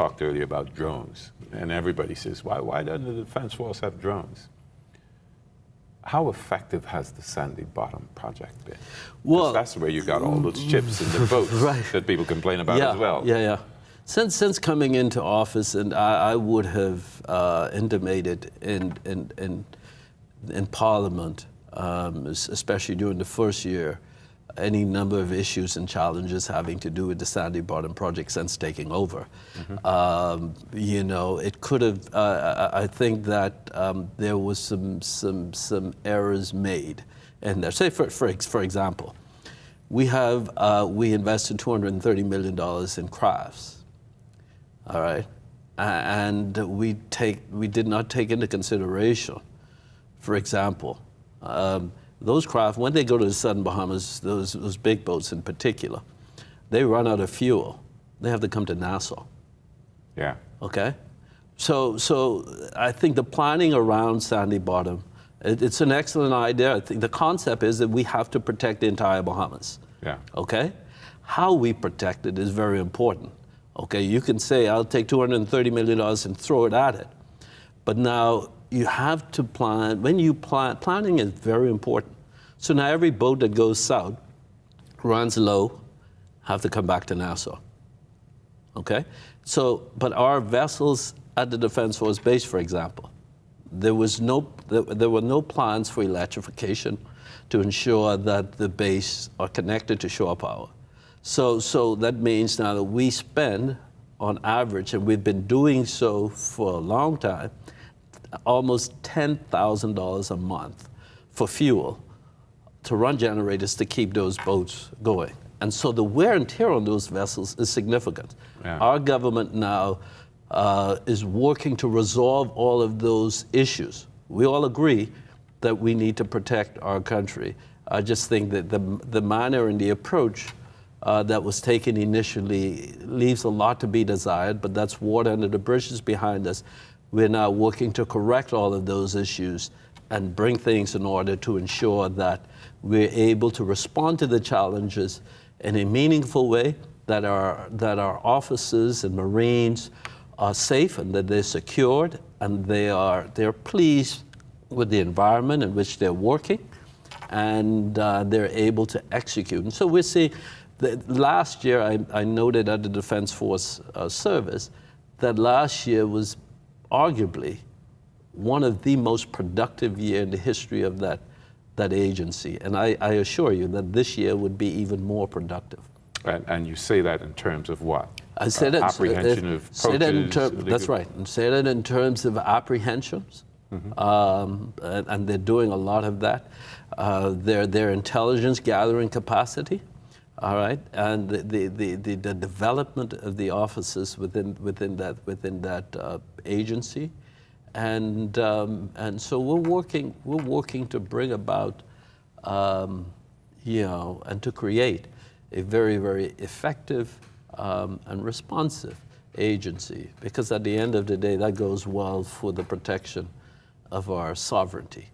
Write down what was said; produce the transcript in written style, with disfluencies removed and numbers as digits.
talked earlier about drones, and everybody says, why doesn't the Defense Force have drones? How effective has the Sandy Bottom project been? Well, that's where you got all those chips in the boats right. that people complain about as well. Yeah. Since coming into office, and I would have intimated in Parliament, especially during the first year, any number of issues and challenges having to do with the Sandy Bottom project since taking over. It could have, I think that there was some errors made. And say, for example, we invested $230 million in crafts, all right? And we did not take into consideration, for example, those craft, when they go to the Southern Bahamas, those big boats in particular, they run out of fuel. They have to come to Nassau. Yeah. Okay? So I think the planning around Sandy Bottom, it's an excellent idea. I think the concept is that we have to protect the entire Bahamas. Yeah. Okay? How we protect it is very important. Okay? You can say, I'll take $230 million and throw it at it. But now, you have to plan. When you plan, planning is very important. So now every boat that goes south, runs low, have to come back to Nassau. Okay? So, but our vessels at the Defense Force Base, for example, there were no plans for electrification to ensure that the base are connected to shore power. So that means now that we spend, on average, and we've been doing so for a long time, almost $10,000 a month for fuel to run generators to keep those boats going. And so the wear and tear on those vessels is significant. Yeah. Our government now is working to resolve all of those issues. We all agree that we need to protect our country. I just think that the manner and the approach that was taken initially leaves a lot to be desired, but that's water under the bridges behind us. We're now working to correct all of those issues and bring things in order to ensure that we're able to respond to the challenges in a meaningful way, that our officers and Marines are safe and that they're secured and they're pleased with the environment in which they're working, and they're able to execute. And so we're seeing that last year, I noted at the Defense Force Service that last year was arguably one of the most productive years in the history of that agency. And I assure you that this year would be even more productive. And you say that in terms of what? I say that apprehension of approaches? That's right. And say that in terms of apprehensions. And they're doing a lot of that. Their intelligence gathering capacity. All right, and the development of the officers within that agency, and so we're working to bring about, and to create a very, very effective and responsive agency, because at the end of the day, that goes well for the protection of our sovereignty.